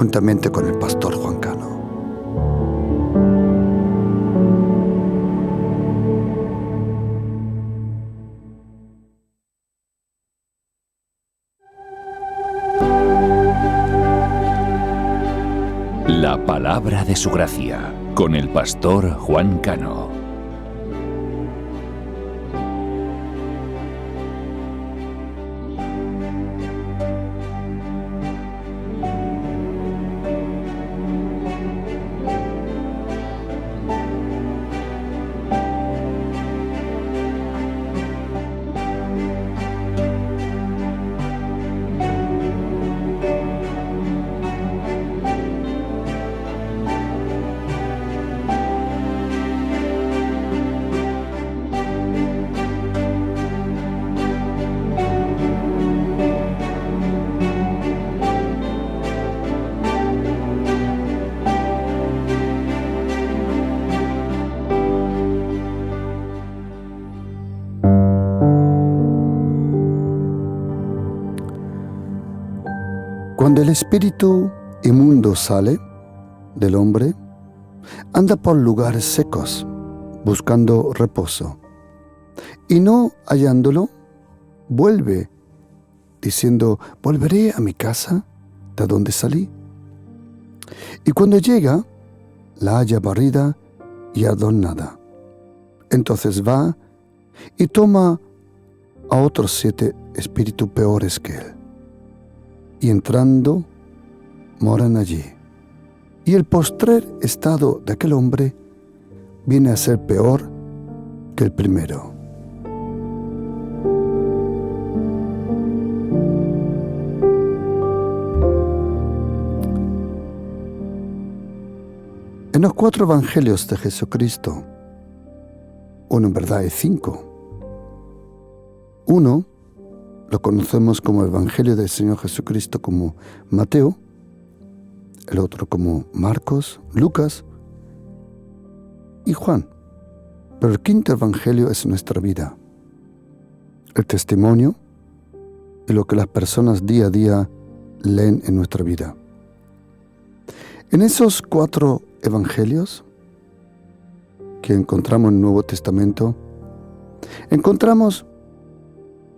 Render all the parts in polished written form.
juntamente con el pastor Juan Cano. La palabra de su gracia, con el pastor Juan Cano. Cuando el espíritu inmundo sale del hombre, anda por lugares secos, buscando reposo, y no hallándolo, vuelve, diciendo: volveré a mi casa de donde salí. Y cuando llega, la halla barrida y adornada. Entonces va y toma a otros 7 espíritus peores que él, y entrando, moran allí. Y el postrer estado de aquel hombre viene a ser peor que el primero. En los 4 evangelios de Jesucristo, uno en verdad hay 5. Uno lo conocemos como el Evangelio del Señor Jesucristo, como Mateo, el otro como Marcos, Lucas y Juan. Pero el 5.º Evangelio es nuestra vida, el testimonio y lo que las personas día a día leen en nuestra vida. En esos 4 Evangelios que encontramos en el Nuevo Testamento, encontramos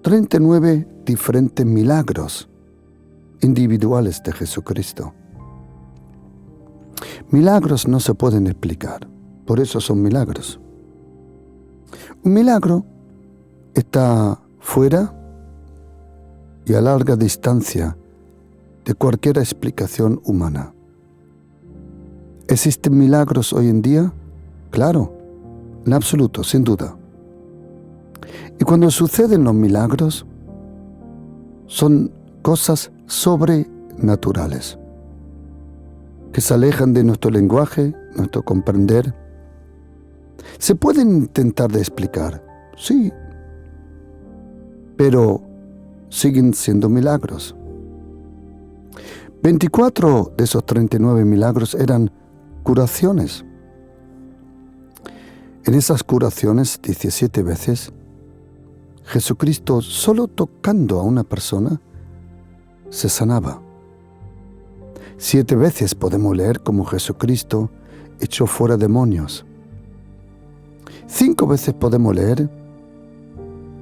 39 diferentes milagros individuales de Jesucristo. Milagros no se pueden explicar, por eso son milagros. Un milagro está fuera y a larga distancia de cualquier explicación humana. ¿Existen milagros hoy en día? Claro, en absoluto, sin duda. Y cuando suceden los milagros, son cosas sobrenaturales, que se alejan de nuestro lenguaje, nuestro comprender. Se pueden intentar de explicar, sí, pero siguen siendo milagros. 24 de esos 39 milagros eran curaciones. En esas curaciones, 17 veces, Jesucristo, solo tocando a una persona, se sanaba. 7 veces podemos leer cómo Jesucristo echó fuera demonios. 5 veces podemos leer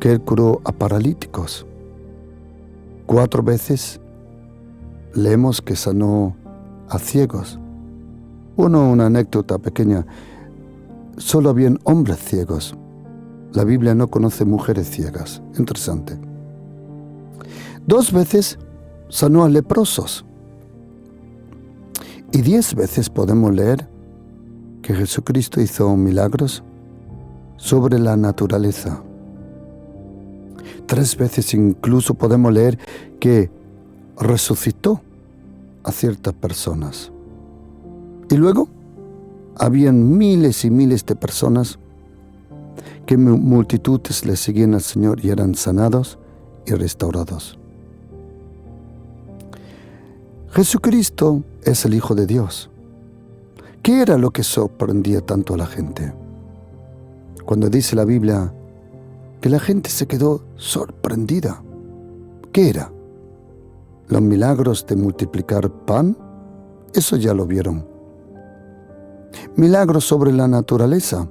que Él curó a paralíticos. 4 veces leemos que sanó a ciegos. Una anécdota pequeña. Solo habían hombres ciegos. La Biblia no conoce mujeres ciegas. Interesante. 2 veces sanó a leprosos. Y 10 veces podemos leer que Jesucristo hizo milagros sobre la naturaleza. 3 veces incluso podemos leer que resucitó a ciertas personas. Y luego habían miles y miles de personas que multitudes le seguían al Señor y eran sanados y restaurados. Jesucristo es el Hijo de Dios. ¿Qué era lo que sorprendía tanto a la gente? Cuando dice la Biblia que la gente se quedó sorprendida. ¿Qué era? ¿Los milagros de multiplicar pan eso ya lo vieron. Milagros sobre la naturaleza,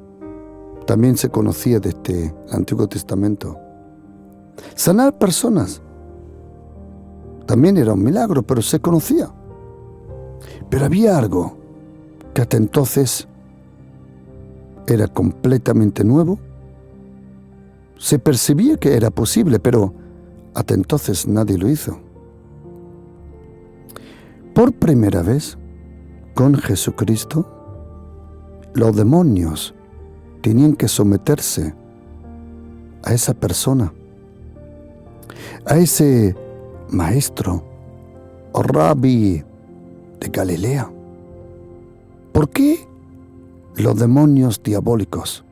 también se conocía desde el Antiguo Testamento. Sanar personas, también era un milagro, pero se conocía. Pero había algo que hasta entonces era completamente nuevo. Se percibía que era posible, pero hasta entonces nadie lo hizo. Por primera vez, con Jesucristo, los demonios tenían que someterse a esa persona, a ese maestro o rabí de Galilea. ¿Por qué los demonios diabólicos?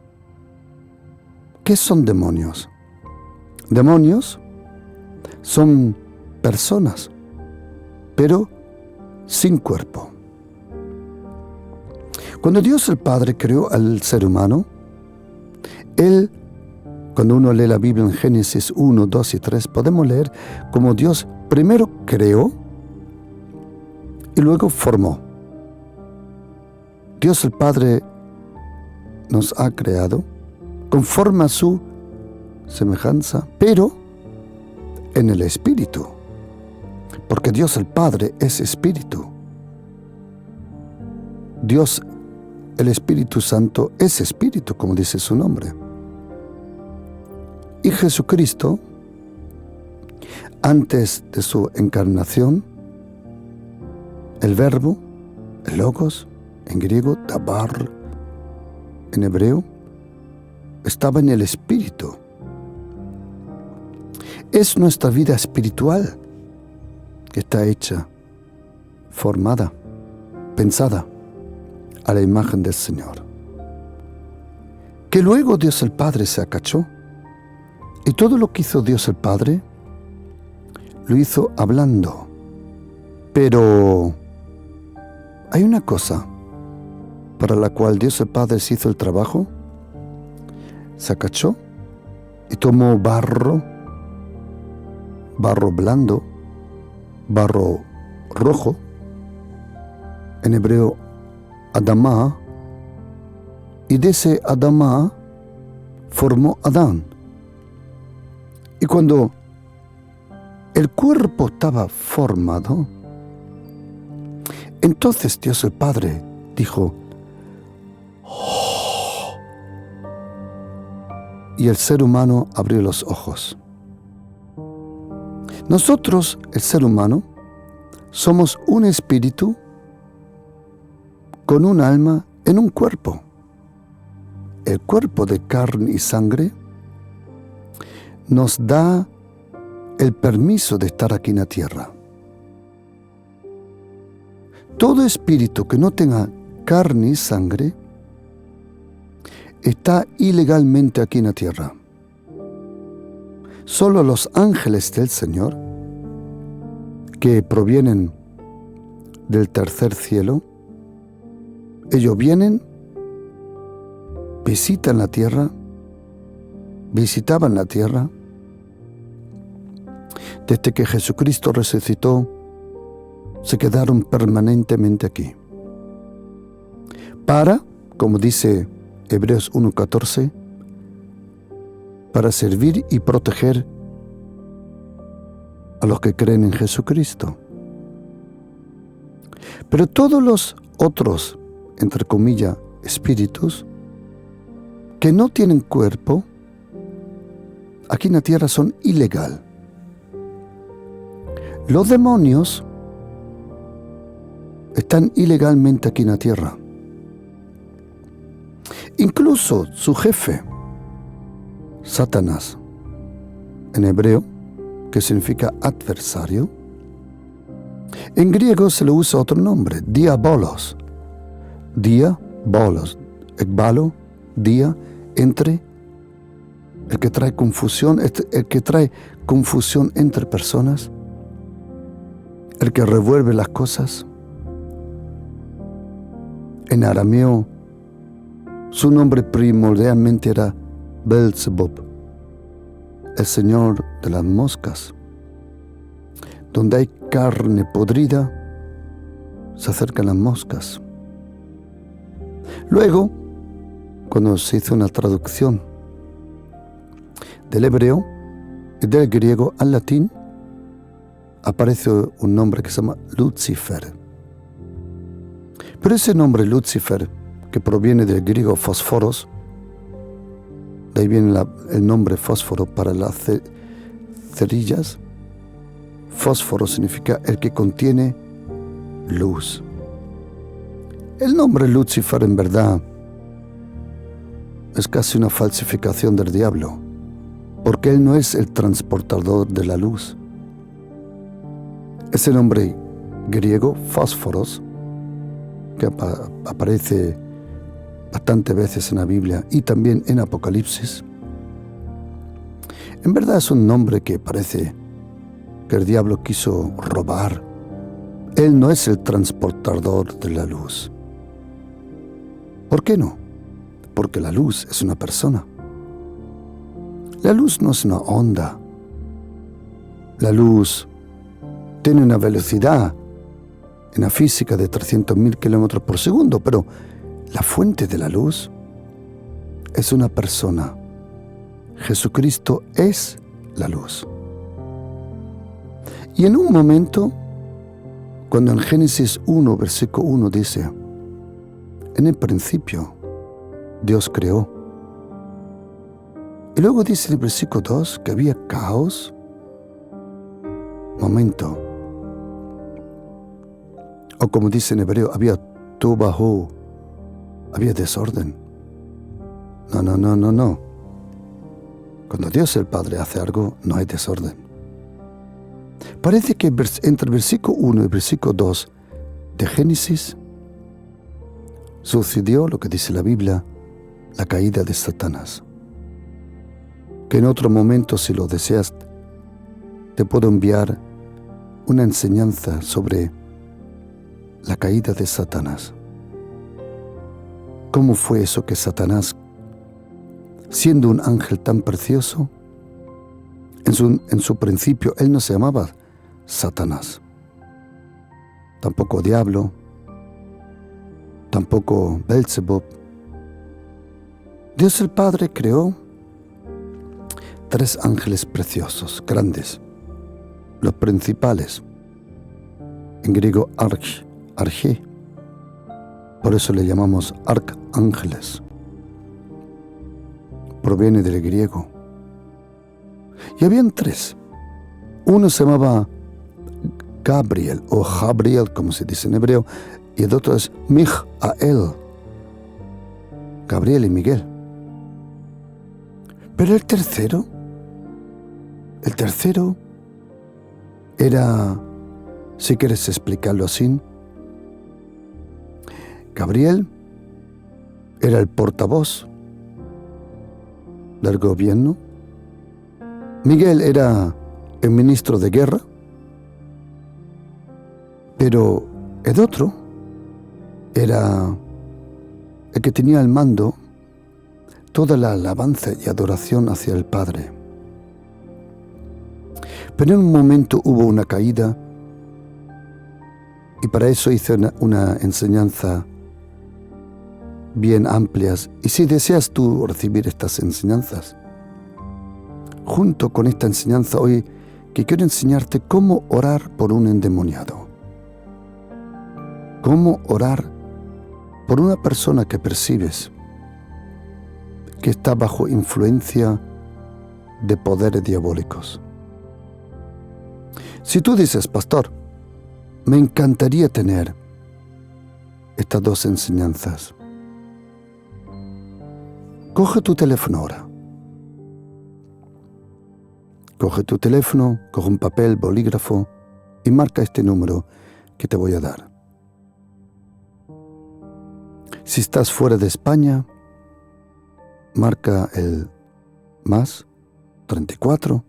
¿Qué son demonios? Demonios son personas, pero sin cuerpo. Cuando Dios el Padre creó al ser humano, Él, cuando uno lee la Biblia en Génesis 1, 2 y 3, podemos leer cómo Dios primero creó y luego formó. Dios el Padre nos ha creado conforme a su semejanza, pero en el Espíritu, porque Dios el Padre es Espíritu. Dios, el Espíritu Santo, es Espíritu, como dice su nombre. Y Jesucristo, antes de su encarnación, el Verbo, el Logos, en griego, dabar, en hebreo, estaba en el Espíritu. Es nuestra vida espiritual que está hecha, formada, pensada a la imagen del Señor. Que luego Dios el Padre se acachó y todo lo que hizo Dios el Padre lo hizo hablando. Pero hay una cosa para la cual Dios el Padre se hizo el trabajo. Se acachó y tomó barro blando, barro rojo, en hebreo Adamá, y de ese Adamá formó Adán. Y cuando el cuerpo estaba formado, entonces Dios el Padre dijo, ¡oh! Y el ser humano abrió los ojos. Nosotros, el ser humano, somos un espíritu con un alma en un cuerpo. El cuerpo de carne y sangre nos da el permiso de estar aquí en la tierra. Todo espíritu que no tenga carne y sangre está ilegalmente aquí en la tierra. Solo los ángeles del Señor, que provienen del tercer cielo, ellos vienen, visitan la tierra, visitaban la tierra. Desde que Jesucristo resucitó, se quedaron permanentemente aquí. Para, como dice Hebreos 1:14, para servir y proteger a los que creen en Jesucristo. Pero todos los otros, entre comillas, espíritus, que no tienen cuerpo, aquí en la tierra son ilegal. Los demonios están ilegalmente aquí en la tierra. Incluso su jefe, Satanás, en hebreo, que significa adversario, en griego se le usa otro nombre, diabolos. Diabolos, ekbalo, dia, entre, el que trae confusión entre personas, el que revuelve las cosas. En arameo, su nombre primordialmente era Belzebub, el señor de las moscas. Donde hay carne podrida, se acercan las moscas. Luego, cuando se hizo una traducción del hebreo y del griego al latín, aparece un nombre que se llama Lucifer. Pero ese nombre Lucifer, que proviene del griego fósforos, de ahí viene el nombre fósforo para las cerillas. Fósforo significa el que contiene luz. El nombre Lucifer en verdad es casi una falsificación del diablo, porque él no es el transportador de la luz. Ese nombre griego, fósforos, que aparece bastantes veces en la Biblia y también en Apocalipsis, en verdad es un nombre que parece que el diablo quiso robar. Él no es el transportador de la luz. ¿Por qué no? Porque la luz es una persona. La luz no es una onda. La luz tiene una velocidad en la física de 300.000 kilómetros por segundo, pero la fuente de la luz es una persona. Jesucristo es la luz. Y en un momento, cuando en Génesis 1, versículo 1 dice, en el principio Dios creó. Y luego dice en el versículo 2 que había caos. Momento. O como dice en hebreo, había tobahu, había desorden. No. Cuando Dios el Padre hace algo, no hay desorden. Parece que entre el versículo 1 y el versículo 2 de Génesis sucedió lo que dice la Biblia, la caída de Satanás. Que en otro momento, si lo deseas, te puedo enviar una enseñanza sobre la caída de Satanás. ¿Cómo fue eso que Satanás, siendo un ángel tan precioso, en su principio él no se llamaba Satanás, tampoco diablo, tampoco Belzebub? Dios el Padre creó 3 ángeles preciosos, grandes, los principales, en griego arche, por eso le llamamos arcángeles, proviene del griego. Y habían 3. Uno se llamaba Gabriel, o Gabriel, como se dice en hebreo, y el otro es Mijael, Gabriel y Miguel. Pero el tercero era, si quieres explicarlo así, Gabriel era el portavoz del gobierno, Miguel era el ministro de guerra, pero el otro era el que tenía al mando toda la alabanza y adoración hacia el Padre. Pero en un momento hubo una caída y para eso hice una enseñanza bien amplias. Y si deseas tú recibir estas enseñanzas, junto con esta enseñanza hoy, que quiero enseñarte cómo orar por un endemoniado. Cómo orar por una persona que percibes que está bajo influencia de poderes diabólicos. Si tú dices, pastor, me encantaría tener estas 2 enseñanzas, coge tu teléfono ahora. Coge tu teléfono, coge un papel, bolígrafo y marca este número que te voy a dar. Si estás fuera de España, marca el más 34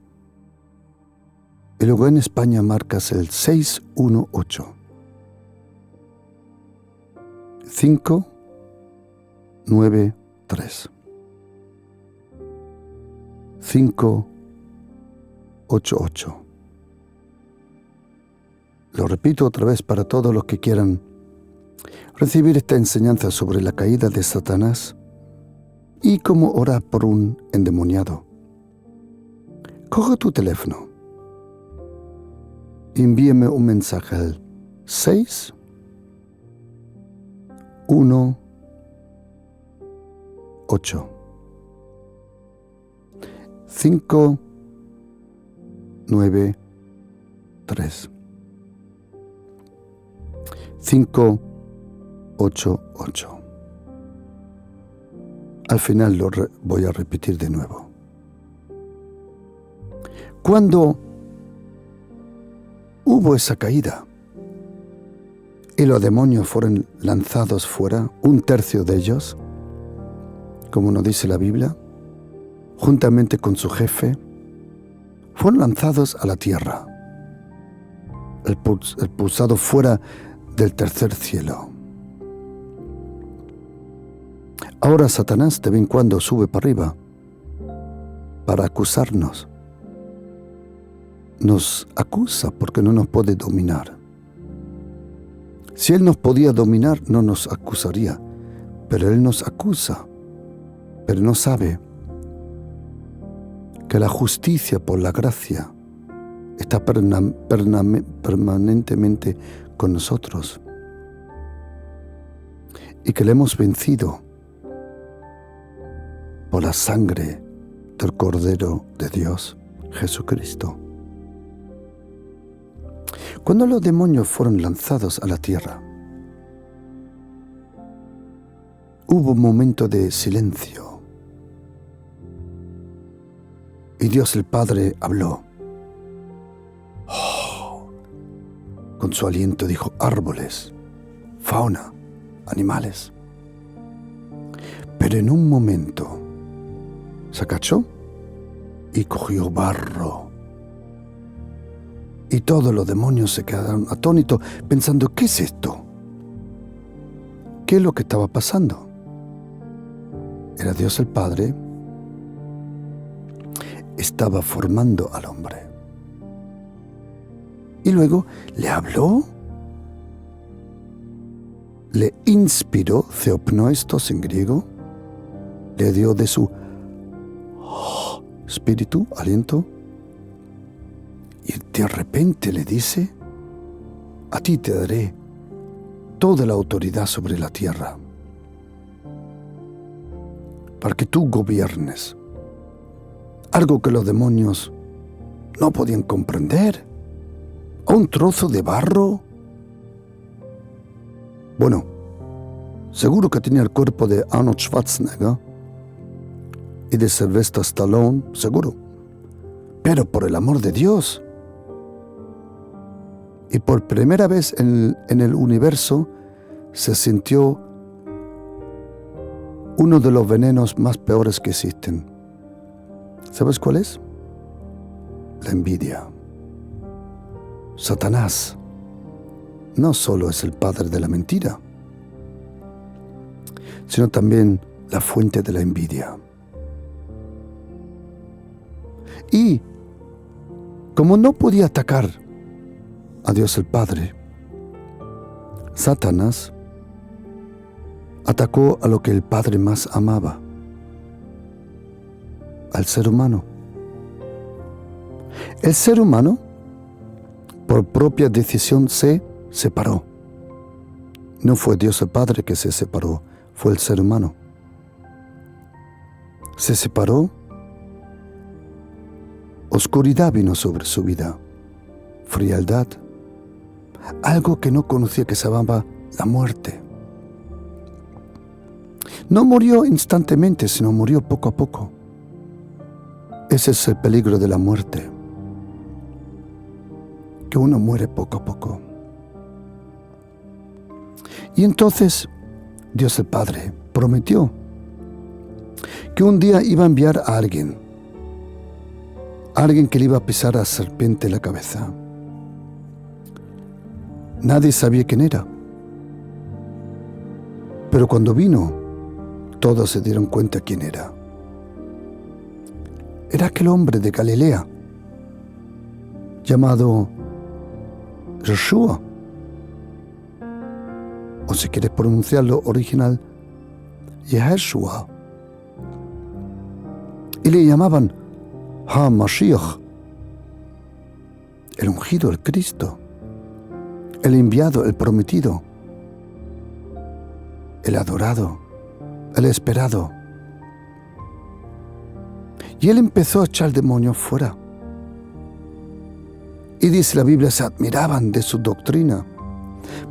y luego en España marcas el 618 593 588. Lo repito otra vez para todos los que quieran recibir esta enseñanza sobre la caída de Satanás y cómo orar por un endemoniado, coge tu teléfono, envíame un mensaje al 6 1 8 5 9 3 5 8 8. Al final lo voy a repetir de nuevo. Cuando hubo esa caída y los demonios fueron lanzados fuera, 1/3 de ellos, como nos dice la Biblia, juntamente con su jefe, fueron lanzados a la tierra, expulsados fuera del tercer cielo. Ahora Satanás de vez en cuando sube para arriba para acusarnos. Nos acusa porque no nos puede dominar. Si Él nos podía dominar, no nos acusaría, pero Él nos acusa, pero no sabe que la justicia por la gracia está permanentemente con nosotros y que le hemos vencido por la sangre del Cordero de Dios, Jesucristo. Cuando los demonios fueron lanzados a la tierra, hubo un momento de silencio y Dios el Padre habló. Con su aliento dijo: árboles, fauna, animales. Pero en un momento se agachó y cogió barro. Y todos los demonios se quedaron atónitos pensando: ¿qué es esto? ¿Qué es lo que estaba pasando? Era Dios el Padre, estaba formando al hombre. Y luego le habló, le inspiró, theopnoestos en griego, le dio de su espíritu, aliento, y de repente le dice: a ti te daré toda la autoridad sobre la tierra, para que tú gobiernes. Algo que los demonios no podían comprender. ¿A un trozo de barro? Bueno, seguro que tenía el cuerpo de Arnold Schwarzenegger y de Sylvester Stallone, seguro. Pero por el amor de Dios. Y por primera vez en el universo se sintió uno de los venenos más peores que existen. ¿Sabes cuál es? La envidia. Satanás no solo es el padre de la mentira, sino también la fuente de la envidia. Y como no podía atacar a Dios el Padre, Satanás atacó a lo que el Padre más amaba, al ser humano. El ser humano, por propia decisión, se separó. No fue Dios el Padre que se separó, fue el ser humano. Se separó, oscuridad vino sobre su vida, frialdad, algo que no conocía, que se llamaba la muerte. No murió instantáneamente, sino murió poco a poco. Ese es el peligro de la muerte, que uno muere poco a poco. Y entonces Dios el Padre prometió que un día iba a enviar a alguien que le iba a pisar a la serpiente la cabeza. Nadie sabía quién era, pero cuando vino, todos se dieron cuenta quién era. Era aquel hombre de Galilea llamado Yeshua, o si quieres pronunciarlo original, Yeshua. Y le llamaban HaMashiach, el ungido, el Cristo, el enviado, el prometido, el adorado, el esperado. Y él empezó a echar demonios fuera. Y dice la Biblia, se admiraban de su doctrina,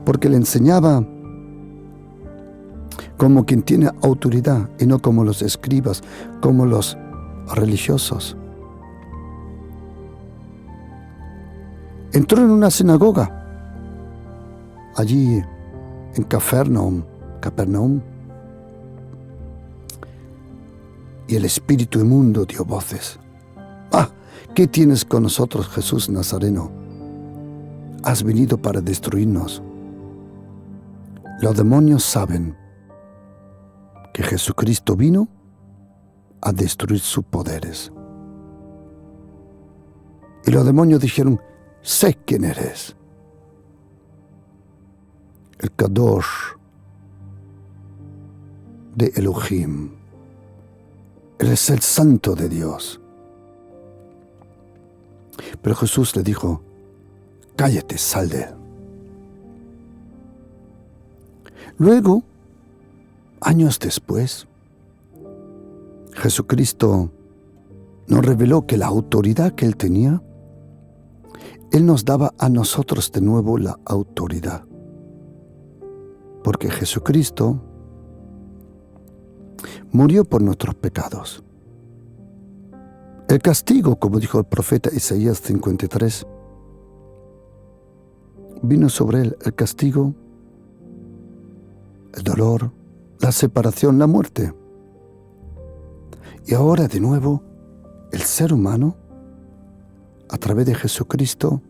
porque le enseñaba como quien tiene autoridad y no como los escribas, como los religiosos. Entró en una sinagoga, allí en Capernaum, y el espíritu inmundo dio voces. ¡Ah! ¿Qué tienes con nosotros, Jesús Nazareno? Has venido para destruirnos. Los demonios saben que Jesucristo vino a destruir sus poderes. Y los demonios dijeron, sé quién eres. El Kadosh de Elohim. Él es el santo de Dios. Pero Jesús le dijo, cállate, sal de él. Luego, años después, Jesucristo nos reveló que la autoridad que Él tenía, Él nos daba a nosotros de nuevo la autoridad. Porque Jesucristo murió por nuestros pecados. El castigo, como dijo el profeta Isaías 53, vino sobre Él el castigo, el dolor, la separación, la muerte. Y ahora de nuevo, el ser humano, a través de Jesucristo,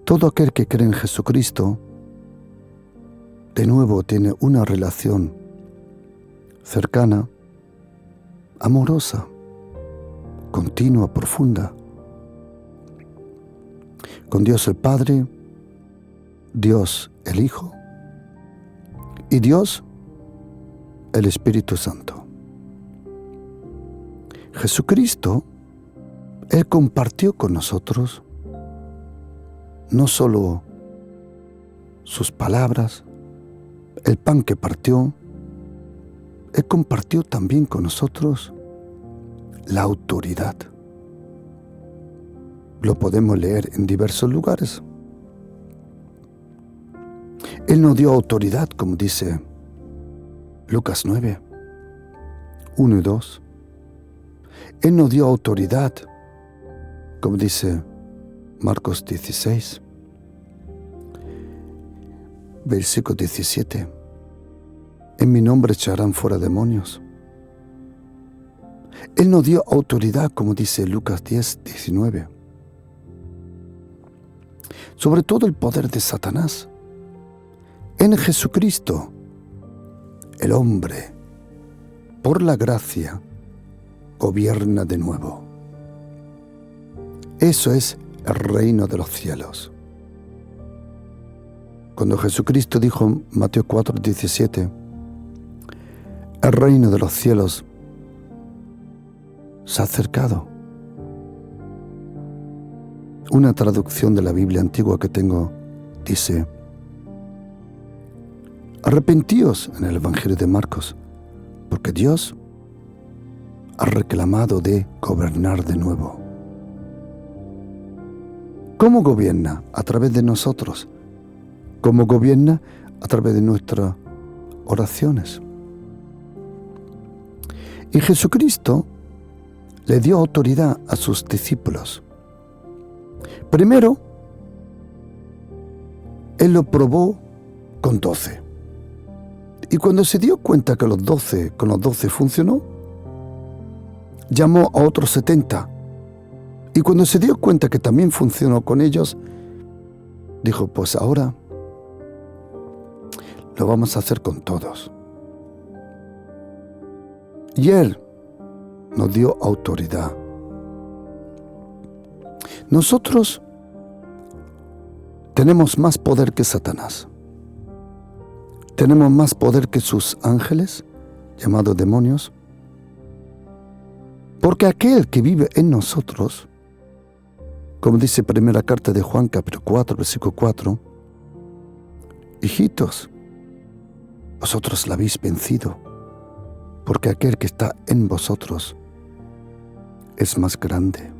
todo aquel que cree en Jesucristo, de nuevo tiene una relación cercana, amorosa, continua, profunda, con Dios el Padre, Dios el Hijo y Dios el Espíritu Santo. Jesucristo, Él compartió con nosotros no solo sus palabras, el pan que partió, Él compartió también con nosotros la autoridad. Lo podemos leer en diversos lugares. Él nos dio autoridad, como dice Lucas 9, 1 y 2. Él nos dio autoridad, como dice Marcos 16, versículo 17. En mi nombre echarán fuera demonios. Él nos dio autoridad, como dice Lucas 10, 19. Sobre todo el poder de Satanás. En Jesucristo, el hombre, por la gracia, gobierna de nuevo. Eso es el reino de los cielos. Cuando Jesucristo dijo en Mateo 4, 17, el reino de los cielos se ha acercado. Una traducción de la Biblia antigua que tengo dice, arrepentíos en el Evangelio de Marcos, porque Dios ha reclamado de gobernar de nuevo. ¿Cómo gobierna? A través de nosotros. ¿Cómo gobierna? A través de nuestras oraciones. Y Jesucristo le dio autoridad a sus discípulos. Primero, Él lo probó con 12. Y cuando se dio cuenta que con los 12 funcionó, llamó a otros 70. Y cuando se dio cuenta que también funcionó con ellos, dijo, pues ahora lo vamos a hacer con todos. Y Él nos dio autoridad. Nosotros tenemos más poder que Satanás. Tenemos más poder que sus ángeles, llamados demonios. Porque aquel que vive en nosotros, como dice primera carta de Juan, capítulo 4, versículo 4, hijitos, vosotros la habéis vencido, porque aquel que está en vosotros es más grande.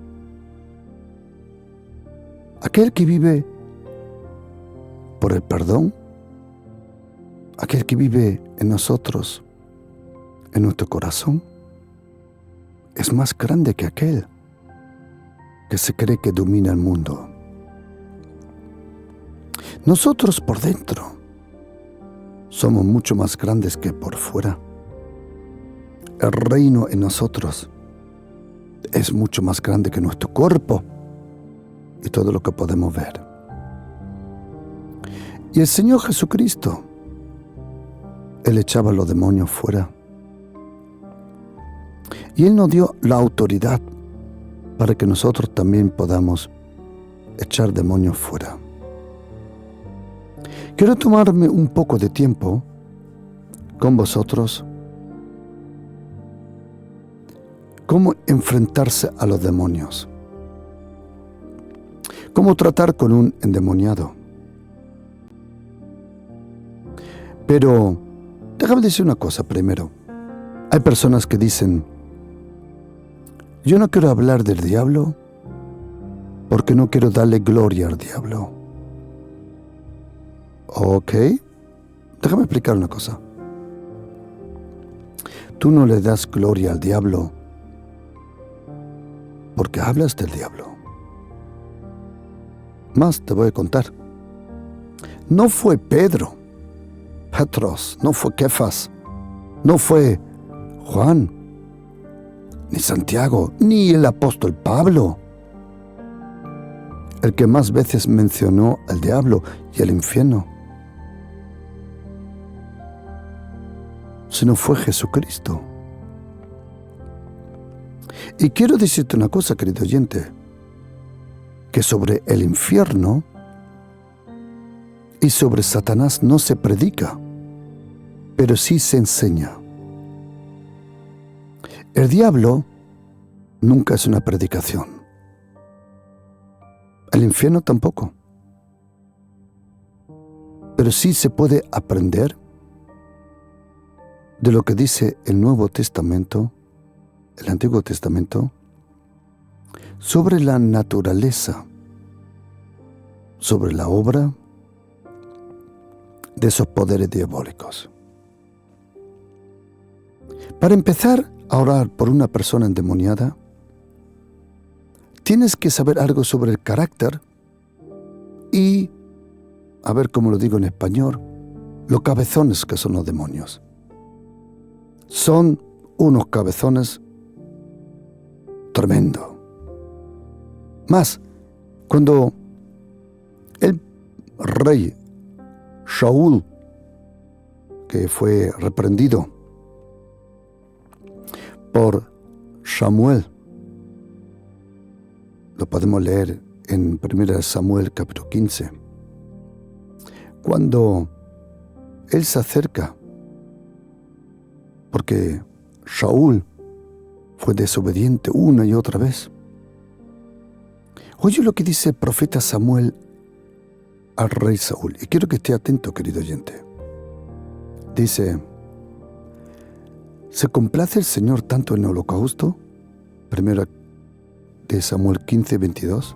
Aquel que vive por el perdón, aquel que vive en nosotros, en nuestro corazón, es más grande que aquel que se cree que domina el mundo. Nosotros por dentro somos mucho más grandes que por fuera. El reino en nosotros es mucho más grande que nuestro cuerpo y todo lo que podemos ver. Y el Señor Jesucristo, Él echaba a los demonios fuera. Y Él nos dio la autoridad para que nosotros también podamos echar demonios fuera. Quiero tomarme un poco de tiempo con vosotros. Cómo enfrentarse a los demonios. Cómo tratar con un endemoniado. Pero déjame decir una cosa primero. Hay personas que dicen: yo no quiero hablar del diablo porque no quiero darle gloria al diablo. Ok, déjame explicar una cosa. Tú no le das gloria al diablo porque hablas del diablo. Más te voy a contar. No fue Pedro, Petros, no fue Kefas, no fue Juan, ni Santiago, ni el apóstol Pablo el que más veces mencionó al diablo y al infierno, sino fue Jesucristo. Y quiero decirte una cosa, querido oyente, que sobre el infierno y sobre Satanás no se predica, pero sí se enseña. El diablo nunca es una predicación. El infierno tampoco. Pero sí se puede aprender de lo que dice el Nuevo Testamento, el Antiguo Testamento, sobre la naturaleza, sobre la obra de esos poderes diabólicos. Para empezar a orar por una persona endemoniada, tienes que saber algo sobre el carácter y, a ver cómo lo digo en español, los cabezones que son los demonios. Son unos cabezones tremendos. Más, cuando el rey Saúl, que fue reprendido por Samuel, lo podemos leer en 1 Samuel capítulo 15, cuando él se acerca, porque Saúl fue desobediente una y otra vez. Oye lo que dice el profeta Samuel al rey Saúl, y quiero que esté atento, querido oyente. Dice: ¿se complace el Señor tanto en el holocausto? 1 de Samuel 15, 22.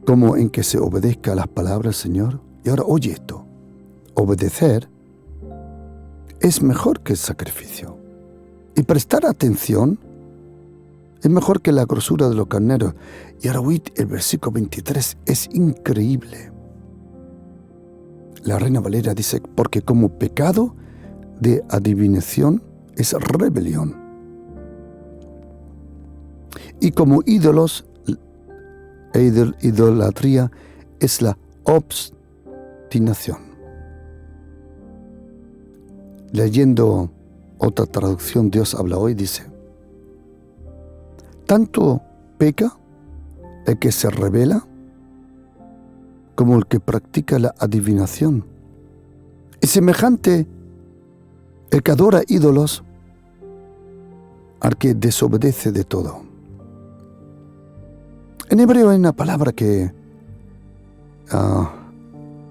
Como en que se obedezca a las palabras del Señor. Y ahora oye esto: obedecer es mejor que el sacrificio, y prestar atención es mejor que la grosura de los carneros. Y ahora oíd el versículo 23, es increíble. La Reina Valera dice: porque como pecado de adivinación es rebelión, y como ídolos e idolatría es la obstinación. Leyendo otra traducción, Dios habla hoy, dice: tanto peca el que se revela como el que practica la adivinación. Es semejante el que adora ídolos al que desobedece de todo. En hebreo hay una palabra que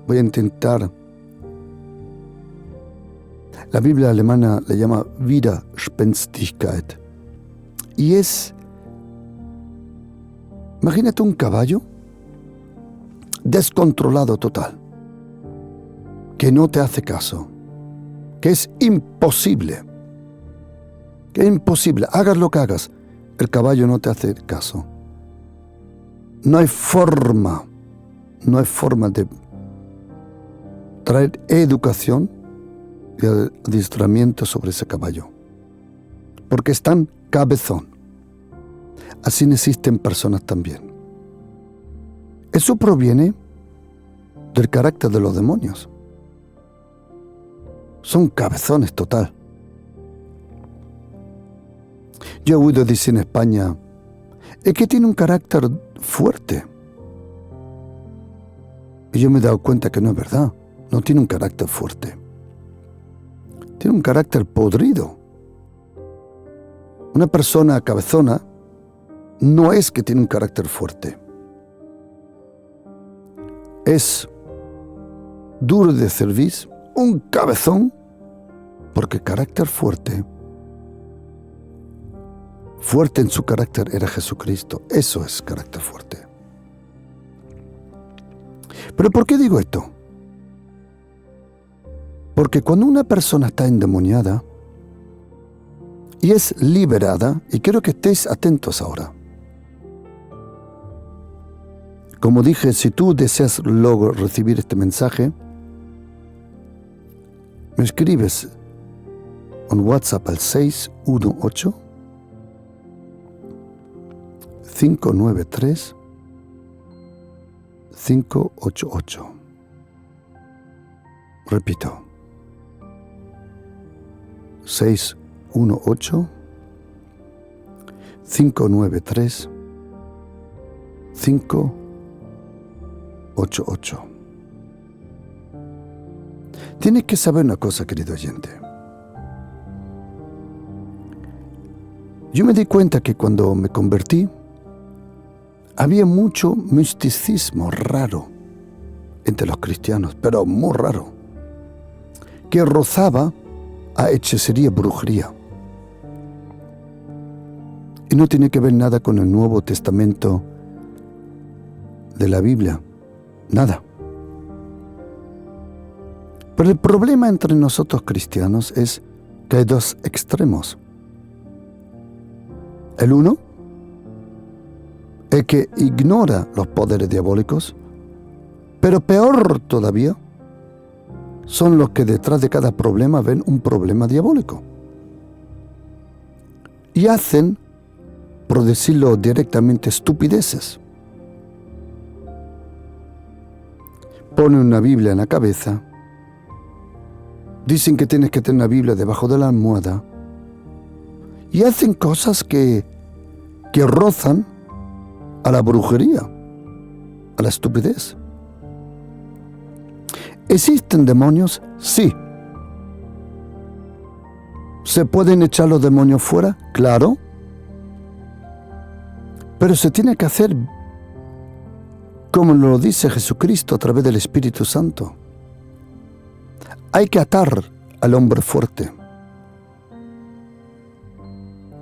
voy a intentar. La Biblia alemana le llama Widerspenstigkeit. Y es, imagínate un caballo descontrolado total, que no te hace caso, que es imposible, hagas lo que hagas, el caballo no te hace caso. No hay forma de traer educación y adiestramiento sobre ese caballo, porque es tan cabezón. Así existen personas también. Eso proviene del carácter de los demonios. Son cabezones total. Yo he oído decir en España, es que tiene un carácter fuerte. Y yo me he dado cuenta que no es verdad. No tiene un carácter fuerte. Tiene un carácter podrido. Una persona cabezona no es que tiene un carácter fuerte. Es duro de cerviz, un cabezón, porque carácter fuerte en su carácter era Jesucristo. Eso es carácter fuerte. ¿Pero por qué digo esto? Porque cuando una persona está endemoniada y es liberada, y quiero que estéis atentos ahora. Como dije, si tú deseas luego recibir este mensaje, me escribes en WhatsApp al 618 593 588. Repito, 618 593 588. Tienes que saber una cosa, querido oyente. Yo me di cuenta que cuando me convertí, había mucho misticismo raro entre los cristianos, pero muy raro, que rozaba a hechicería, brujería. Y no tiene que ver nada con el Nuevo Testamento de la Biblia, nada. Pero el problema entre nosotros cristianos es que hay dos extremos. El uno, el que ignora los poderes diabólicos, pero peor todavía, son los que detrás de cada problema ven un problema diabólico. Y hacen, por decirlo directamente, estupideces. Ponen una Biblia en la cabeza, dicen que tienes que tener una Biblia debajo de la almohada, y hacen cosas que rozan a la brujería, a la estupidez. ¿Existen demonios? Sí. ¿Se pueden echar los demonios fuera? Claro. Pero se tiene que hacer como lo dice Jesucristo a través del Espíritu Santo. Hay que atar al hombre fuerte.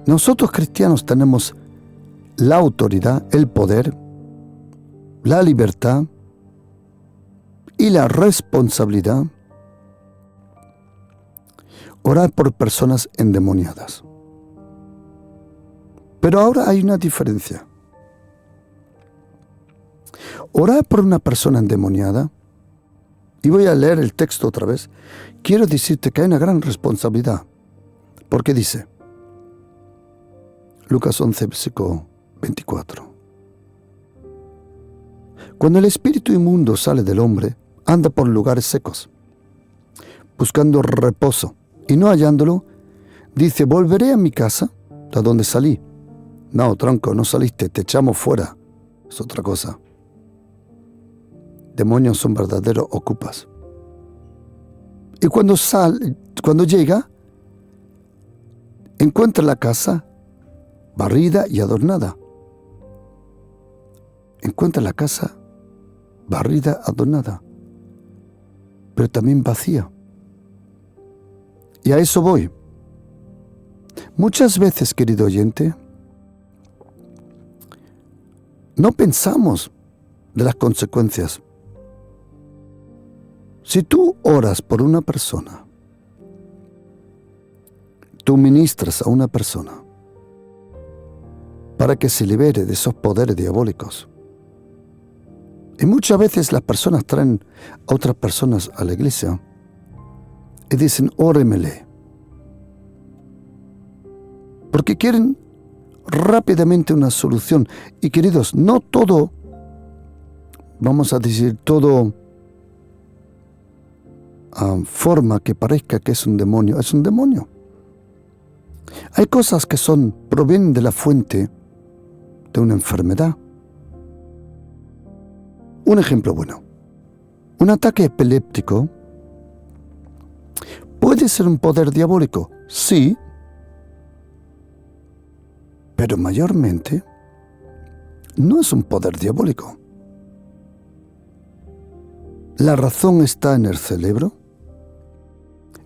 Nosotros cristianos tenemos la autoridad, el poder, la libertad y la responsabilidad orar por personas endemoniadas. Pero ahora hay una diferencia. Orar por una persona endemoniada, y voy a leer el texto otra vez, quiero decirte que hay una gran responsabilidad. Porque dice, Lucas 11, versículo 24. Cuando el espíritu inmundo sale del hombre, anda por lugares secos, buscando reposo, y no hallándolo, dice, volveré a mi casa, de donde salí. No, tronco, no saliste, te echamos fuera. es otra cosa. Demonios son verdaderos ocupas. Y cuando llega, encuentra la casa barrida y adornada. Encuentra la casa barrida, adornada, pero también vacía. Y a eso voy. Muchas veces, querido oyente, no pensamos de las consecuencias. Si tú oras por una persona, tú ministras a una persona para que se libere de esos poderes diabólicos. Y muchas veces las personas traen a otras personas a la iglesia y dicen, óремele. Porque quieren rápidamente una solución. Y queridos, no todo, vamos a decir, todo forma que parezca que es un demonio. Hay cosas que provienen de la fuente de una enfermedad. Un ejemplo bueno. Un ataque epiléptico puede ser un poder diabólico, sí, pero mayormente no es un poder diabólico. La razón está en el cerebro,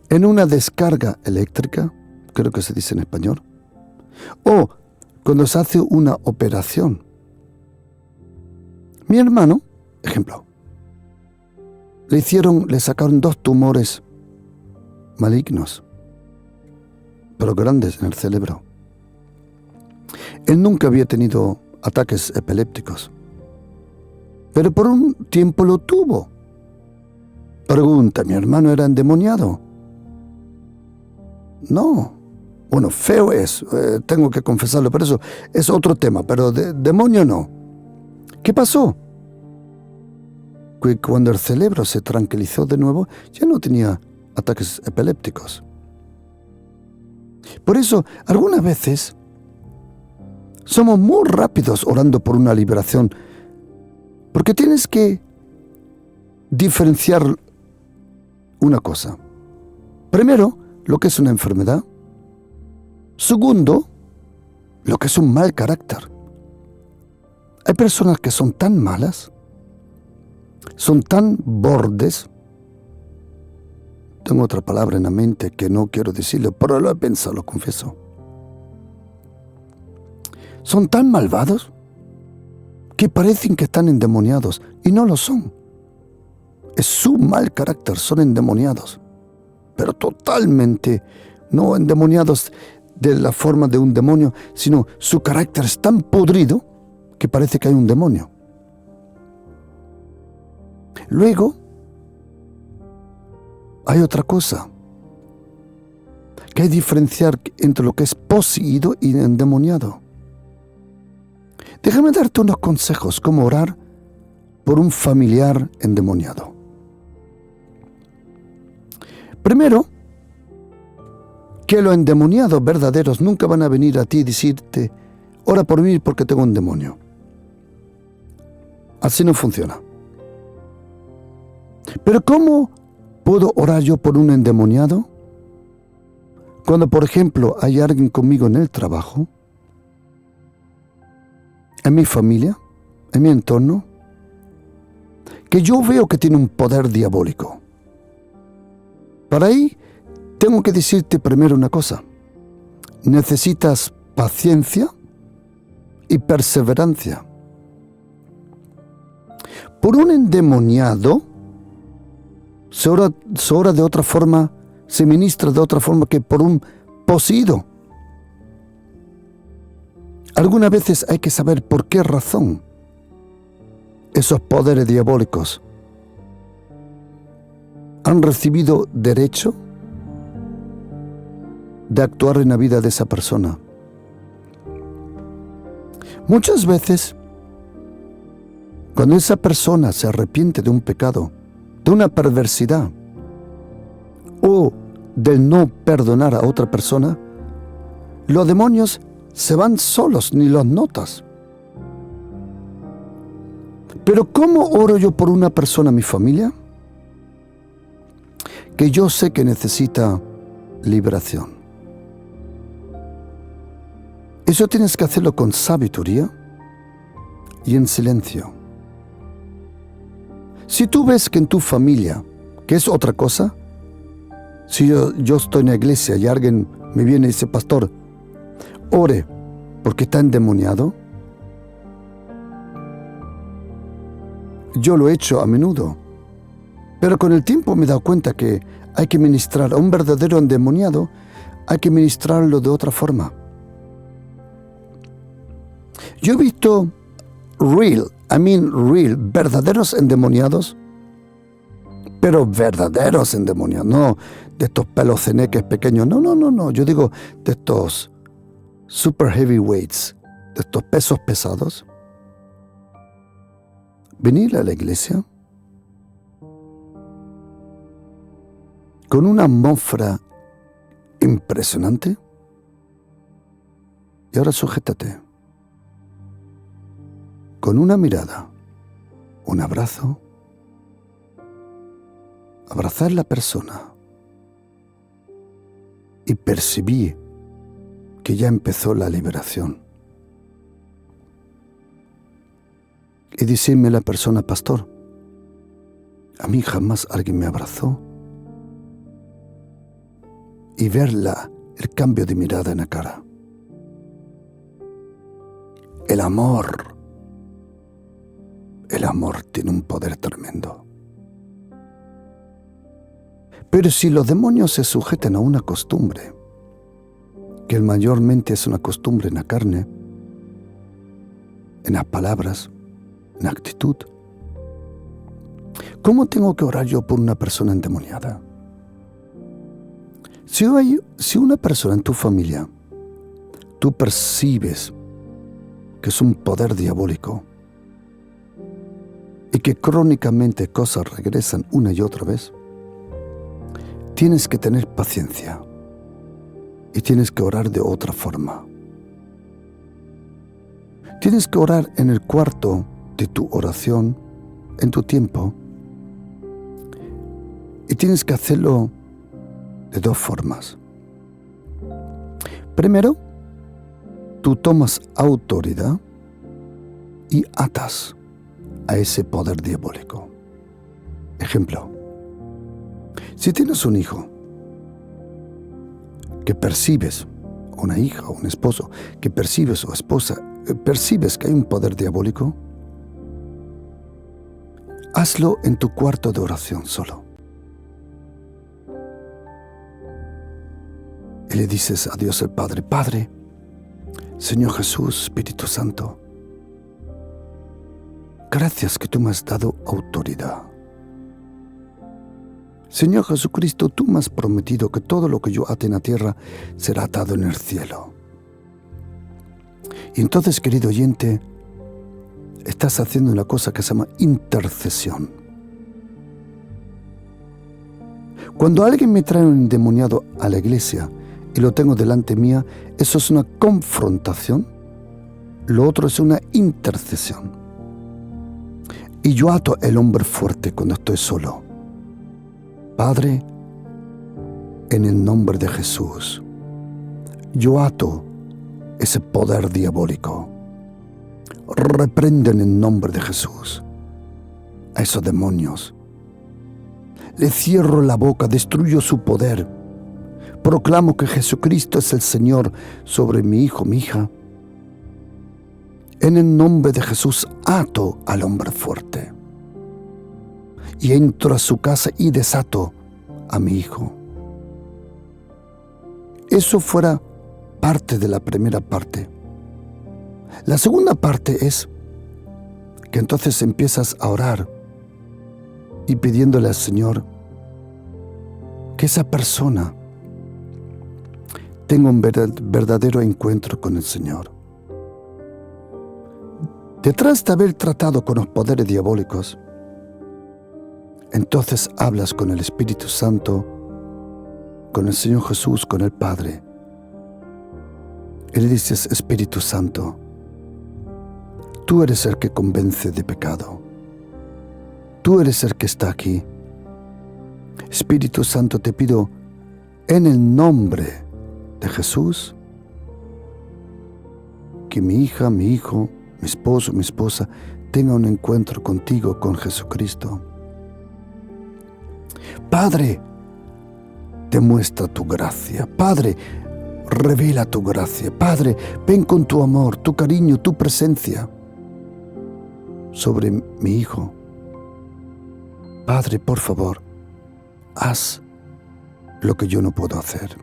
en una descarga eléctrica, creo que se dice en español, o cuando se hace una operación. Mi hermano, ejemplo, le sacaron 2 tumores malignos, pero grandes en el cerebro. Él nunca había tenido ataques epilépticos, pero por un tiempo lo tuvo. Pregunta, ¿mi hermano era endemoniado? No. Bueno, feo es, tengo que confesarlo, pero eso es otro tema, pero demonio no. ¿Qué pasó? Que cuando el cerebro se tranquilizó de nuevo, ya no tenía ataques epilépticos. Por eso, algunas veces, somos muy rápidos orando por una liberación, porque tienes que diferenciar una cosa. Primero, lo que es una enfermedad. Segundo, lo que es un mal carácter. Hay personas que son tan malas, son tan bordes. Tengo otra palabra en la mente que no quiero decirlo, pero lo he pensado, lo confieso. Son tan malvados que parecen que están endemoniados y no lo son. Es su mal carácter, son endemoniados, pero totalmente no endemoniados de la forma de un demonio, sino su carácter es tan podrido que parece que hay un demonio. Luego, hay otra cosa, que hay que diferenciar entre lo que es poseído y endemoniado. Déjame darte unos consejos cómo orar por un familiar endemoniado. Primero, que los endemoniados verdaderos nunca van a venir a ti y decirte, ora por mí porque tengo un demonio. Así no funciona. Pero ¿cómo puedo orar yo por un endemoniado? Cuando, por ejemplo, hay alguien conmigo en el trabajo, en mi familia, en mi entorno, que yo veo que tiene un poder diabólico. Para ahí, tengo que decirte primero una cosa. Necesitas paciencia y perseverancia. Por un endemoniado, se ora de otra forma, se ministra de otra forma que por un poseído. Algunas veces hay que saber por qué razón esos poderes diabólicos han recibido derecho de actuar en la vida de esa persona. Muchas veces, cuando esa persona se arrepiente de un pecado, de una perversidad o del no perdonar a otra persona, los demonios se van solos, ni los notas. Pero ¿cómo oro yo por una persona, mi familia, que yo sé que necesita liberación? Eso tienes que hacerlo con sabiduría y en silencio. Si tú ves que en tu familia, que es otra cosa, si yo estoy en la iglesia y alguien me viene y dice, pastor, ore porque está endemoniado, yo lo he hecho a menudo, pero con el tiempo me he dado cuenta que hay que ministrar a un verdadero endemoniado, hay que ministrarlo de otra forma. Yo he visto real, verdaderos endemoniados, pero verdaderos endemoniados, no de estos peloceneques pequeños, no, yo digo de estos super heavyweights, de estos pesos pesados. Venir a la iglesia con una atmósfera impresionante y ahora sujétate. Con una mirada, un abrazo, abrazar a la persona y percibí que ya empezó la liberación. Y decirme la persona, pastor, a mí jamás alguien me abrazó. Y ver el cambio de mirada en la cara. El amor tiene un poder tremendo. Pero si los demonios se sujetan a una costumbre, que mayormente es una costumbre en la carne, en las palabras, en la actitud, ¿cómo tengo que orar yo por una persona endemoniada? Si una persona en tu familia, tú percibes que es un poder diabólico y que crónicamente cosas regresan una y otra vez, tienes que tener paciencia y tienes que orar de otra forma. Tienes que orar en el cuarto de tu oración, en tu tiempo, y tienes que hacerlo de dos formas. Primero, tú tomas autoridad y atas a ese poder diabólico. Ejemplo, si tienes un hijo que percibes, una hija o un esposo que percibes o esposa, percibes que hay un poder diabólico, hazlo en tu cuarto de oración solo. Y le dices a Dios el Padre, Padre, Señor Jesús, Espíritu Santo, gracias que tú me has dado autoridad. Señor Jesucristo, tú me has prometido que todo lo que yo ate en la tierra será atado en el cielo. Y entonces, querido oyente, estás haciendo una cosa que se llama intercesión. Cuando alguien me trae un endemoniado a la iglesia y lo tengo delante mía, eso es una confrontación. Lo otro es una intercesión. Y yo ato el hombre fuerte cuando estoy solo. Padre, en el nombre de Jesús, yo ato ese poder diabólico. Reprendo en el nombre de Jesús a esos demonios. Le cierro la boca, destruyo su poder. Proclamo que Jesucristo es el Señor sobre mi hijo, mi hija. En el nombre de Jesús ato al hombre fuerte. Y entro a su casa y desato a mi hijo. Eso fuera parte de la primera parte. La segunda parte es que entonces empiezas a orar y pidiéndole al Señor que esa persona tenga un verdadero encuentro con el Señor. Detrás de haber tratado con los poderes diabólicos, entonces hablas con el Espíritu Santo, con el Señor Jesús, con el Padre. Y le dices, Espíritu Santo, tú eres el que convence de pecado. Tú eres el que está aquí. Espíritu Santo, te pido en el nombre de Jesús que mi hija, mi hijo, mi esposo, mi esposa tenga un encuentro contigo, con Jesucristo. Padre, demuestra tu gracia. Padre, revela tu gracia. Padre, ven con tu amor, tu cariño, tu presencia sobre mi hijo. Padre, por favor, haz lo que yo no puedo hacer.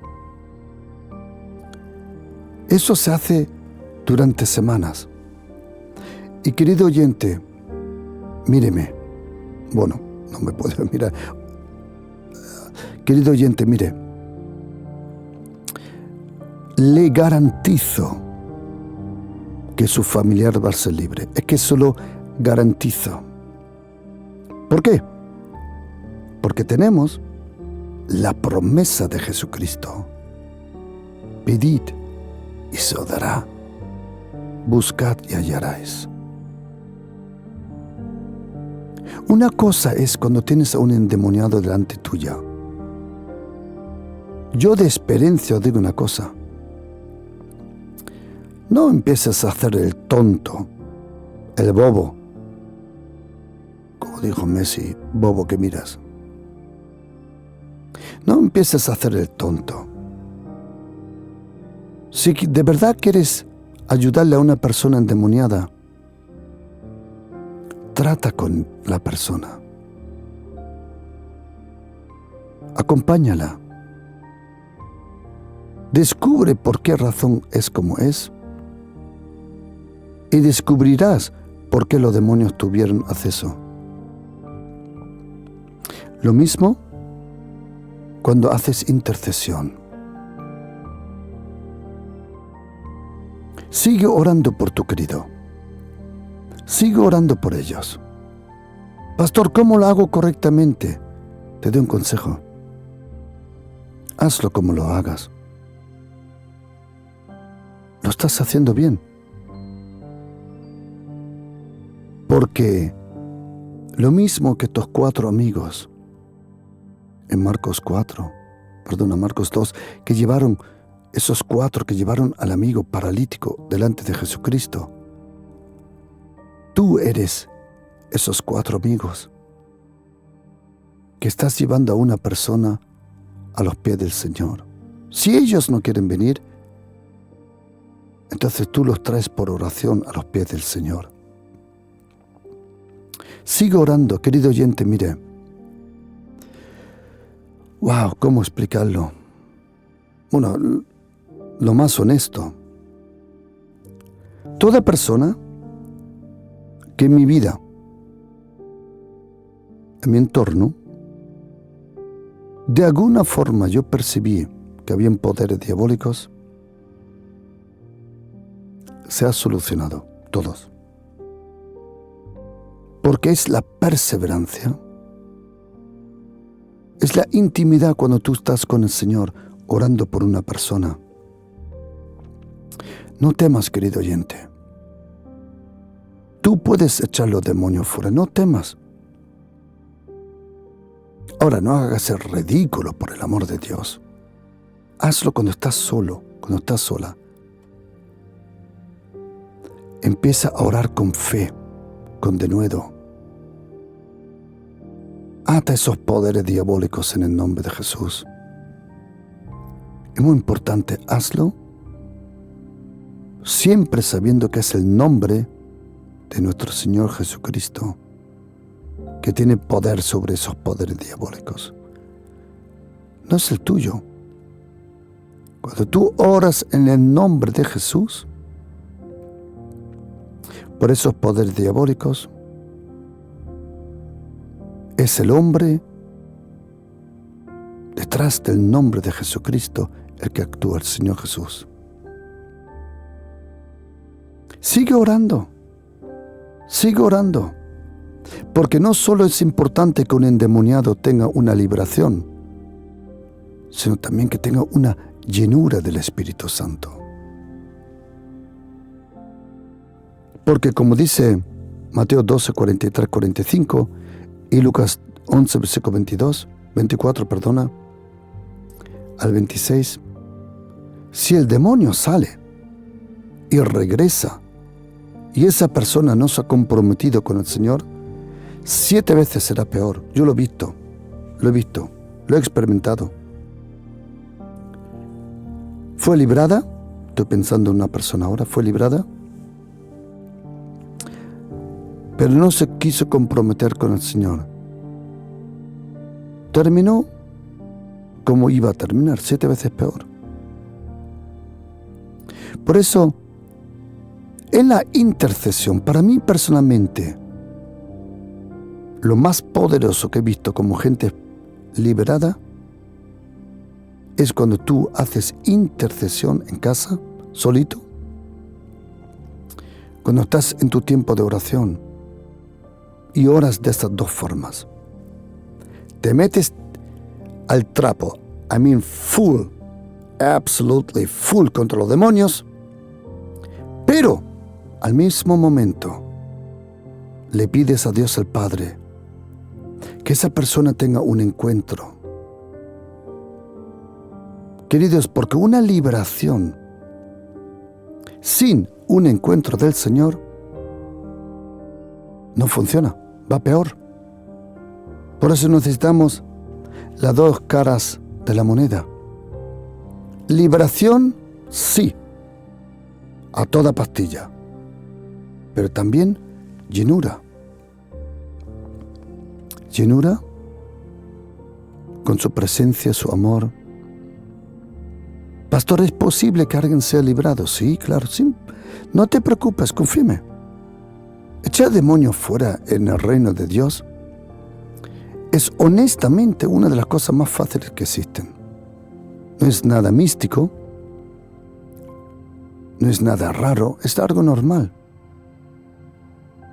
Eso se hace durante semanas. Y querido oyente, míreme. Bueno, no me puedo mirar. Querido oyente, mire. Le garantizo que su familiar va a ser libre. Es que eso lo garantizo. ¿Por qué? Porque tenemos la promesa de Jesucristo. Pedid y se os dará. Buscad y hallaréis. Una cosa es cuando tienes a un endemoniado delante tuya. Yo de experiencia os digo una cosa. No empieces a hacer el tonto, el bobo. Como dijo Messi, bobo que miras. No empieces a hacer el tonto. Si de verdad quieres ayudarle a una persona endemoniada, trata con la persona. Acompáñala. Descubre por qué razón es como es. Y descubrirás por qué los demonios tuvieron acceso. Lo mismo cuando haces intercesión. Sigue orando por tu querido. Sigue orando por ellos. Pastor, ¿cómo lo hago correctamente? Te doy un consejo. Hazlo como lo hagas. Lo estás haciendo bien. Porque lo mismo que estos 4 amigos en Marcos 2, que llevaron, esos 4 que llevaron al amigo paralítico delante de Jesucristo. Tú eres esos 4 amigos que estás llevando a una persona a los pies del Señor. Si ellos no quieren venir, entonces tú los traes por oración a los pies del Señor. Sigue orando, querido oyente, mire. Wow, ¿cómo explicarlo? Bueno, lo más honesto. Toda persona que en mi vida, en mi entorno, de alguna forma yo percibí que habían poderes diabólicos, se ha solucionado, todos. Porque es la perseverancia, es la intimidad cuando tú estás con el Señor orando por una persona. No temas, querido oyente. Tú puedes echar los demonios fuera, no temas. Ahora, no hagas el ridículo, por el amor de Dios. Hazlo cuando estás solo, cuando estás sola. Empieza a orar con fe, con denuedo. Ata esos poderes diabólicos en el nombre de Jesús. Es muy importante, hazlo siempre sabiendo que es el nombre de nuestro Señor Jesucristo que tiene poder sobre esos poderes diabólicos. No es el tuyo. Cuando tú oras en el nombre de Jesús, por esos poderes diabólicos, es el hombre detrás del nombre de Jesucristo el que actúa, el Señor Jesús. Sigue orando, porque no solo es importante que un endemoniado tenga una liberación, sino también que tenga una llenura del Espíritu Santo. Porque como dice Mateo 12, 43, 45, Y Lucas 11, versículo 24, al 26. Si el demonio sale y regresa y esa persona no se ha comprometido con el Señor, 7 veces será peor. Yo lo he visto, lo he experimentado. ¿Fue librada? Estoy pensando en una persona ahora. ¿Fue librada? Pero no se quiso comprometer con el Señor. Terminó como iba a terminar, 7 veces peor. Por eso, en la intercesión, para mí personalmente, lo más poderoso que he visto como gente liberada es cuando tú haces intercesión en casa, solito, cuando estás en tu tiempo de oración y oras de estas dos formas. Te metes al trapo, full, absolutely full contra los demonios, pero al mismo momento le pides a Dios el Padre que esa persona tenga un encuentro. Queridos, porque una liberación sin un encuentro del Señor no funciona, va peor. Por eso necesitamos las dos caras de la moneda. Liberación, sí, a toda pastilla, pero también llenura. Llenura con su presencia, su amor. Pastor, ¿es posible que alguien sea librado? Sí, claro, sí. No te preocupes, confíame. Echar demonios fuera en el reino de Dios es honestamente una de las cosas más fáciles que existen. No es nada místico, no es nada raro, es algo normal.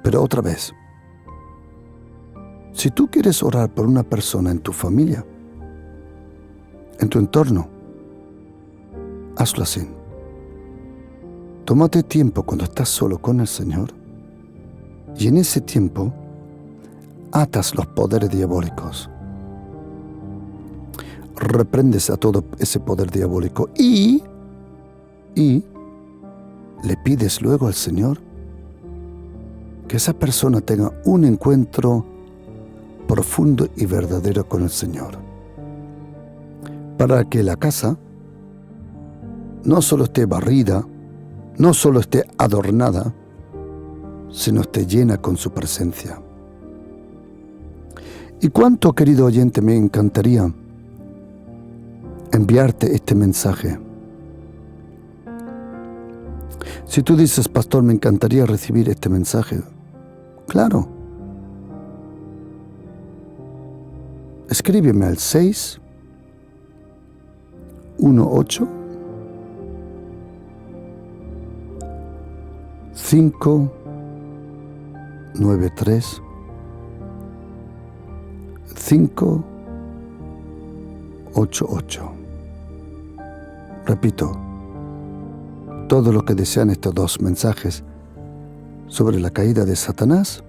Pero otra vez, si tú quieres orar por una persona en tu familia, en tu entorno, hazlo así. Tómate tiempo cuando estás solo con el Señor y en ese tiempo atas los poderes diabólicos. Reprendes a todo ese poder diabólico y le pides luego al Señor que esa persona tenga un encuentro profundo y verdadero con el Señor, para que la casa no solo esté barrida, no solo esté adornada, sino esté llena con su presencia. Y cuánto, querido oyente, me encantaría enviarte este mensaje. Si tú dices, pastor, me encantaría recibir este mensaje, claro. Escríbeme al 618 593 588. Repito, todo lo que desean estos dos mensajes sobre la caída de Satanás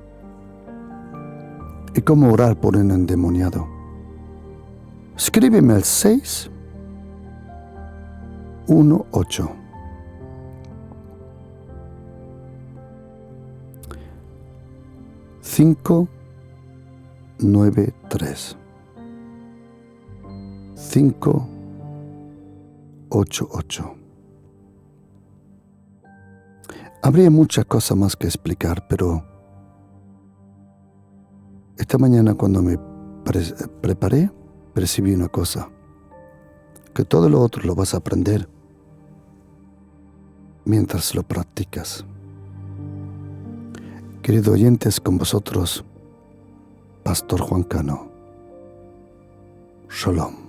y cómo orar por un endemoniado. Escríbeme al 618 593 588. Habría muchas cosas más que explicar, pero esta mañana cuando me preparé, percibí una cosa, que todo lo otro lo vas a aprender mientras lo practicas. Querido oyentes, con vosotros, Pastor Juan Cano. Shalom.